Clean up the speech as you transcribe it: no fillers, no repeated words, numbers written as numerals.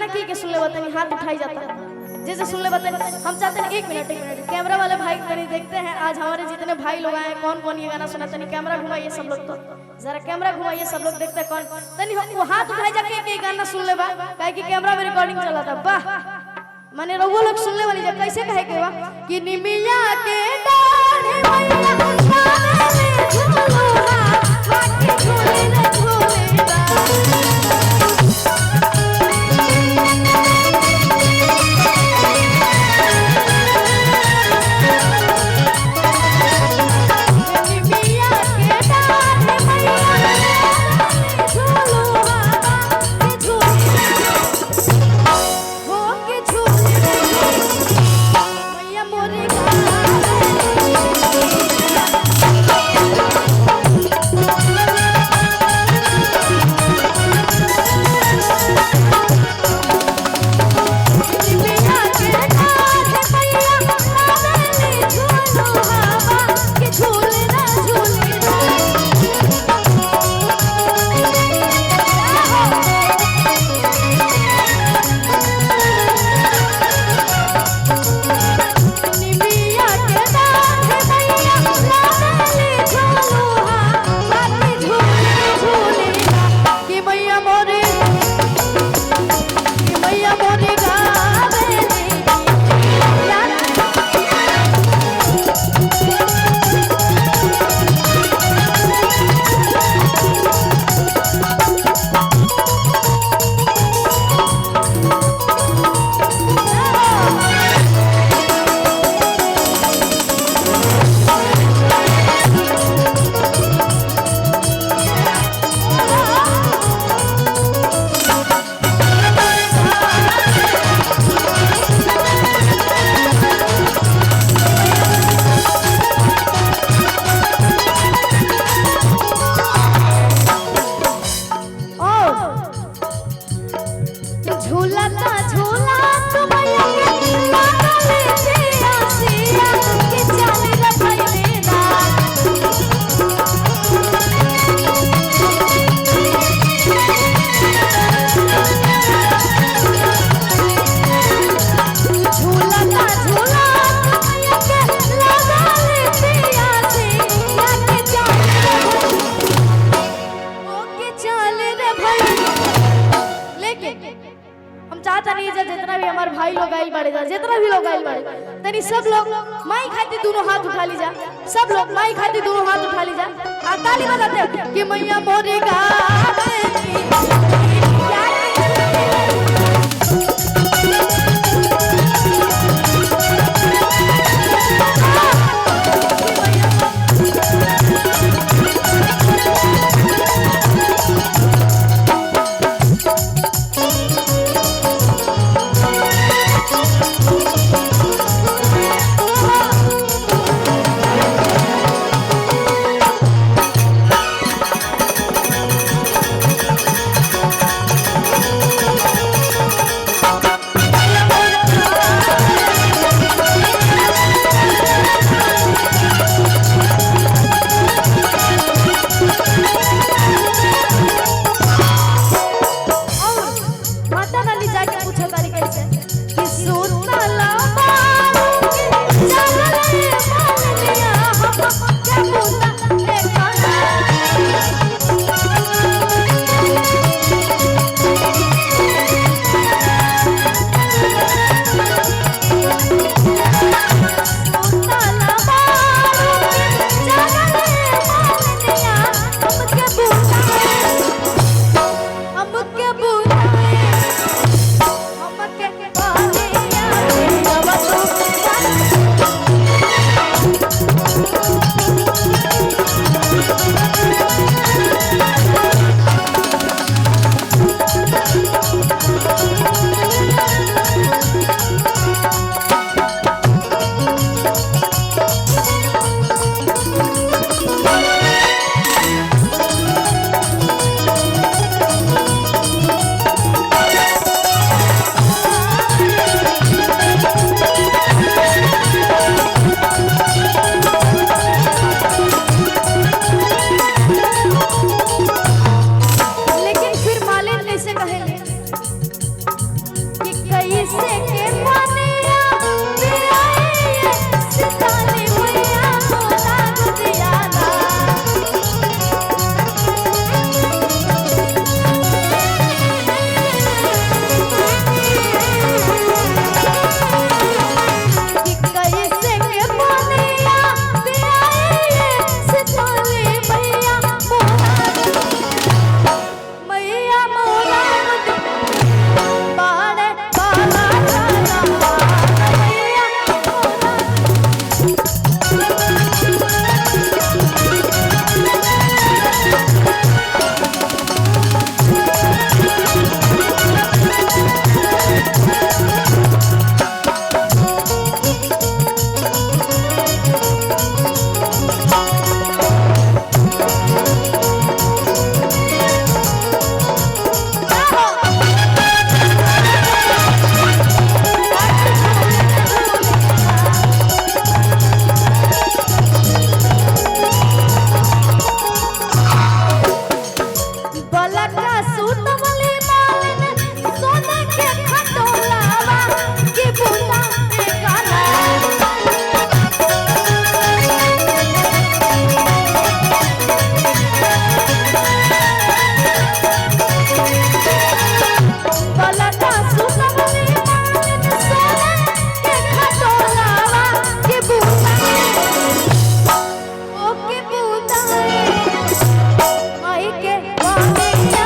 गाना की सुन ले बतानी हाथ उठाई जाता है जैसे सुन ले बतानी। हम चाहते हैं एक मिनट कैमरा वाले भाई कहीं देखते हैं आज हमारे जितने भाई लोग आए कौन कौन ये गाना सुना। तनी कैमरा घुमाइए सब लोग, तो जरा कैमरा घुमाइए सब लोग देखते हैं कौन तनी वो हाथ उठाई जाके एक गाना सुन ले बा काहे कि कैमरा में रिकॉर्डिंग चला था। वाह माने रउआ लोग सुन ले वाली जा कैसे कहे के बा कि निमिया के डाढ़े मैया डाले झूलुहा बाकी झूले न झूलेगा। जितना भी हमारे भाई लोग आइल बाड़े जा जितना भी लोग आइल बाड़े तनी सब लोग माई खाती दोनों हाथ उठा ली जा। सब लोग माई खाती दोनों हाथ उठा ली जा आ ताली बजाते कि मैया मोरे गावेली बलका सूत वाली मालिन सोने के खटोलावा के बूंदा पे गाना बलका सूत वाली मालिन सोने के खटोलावा के बूंदा ओ के बूंदा माई के वाहिया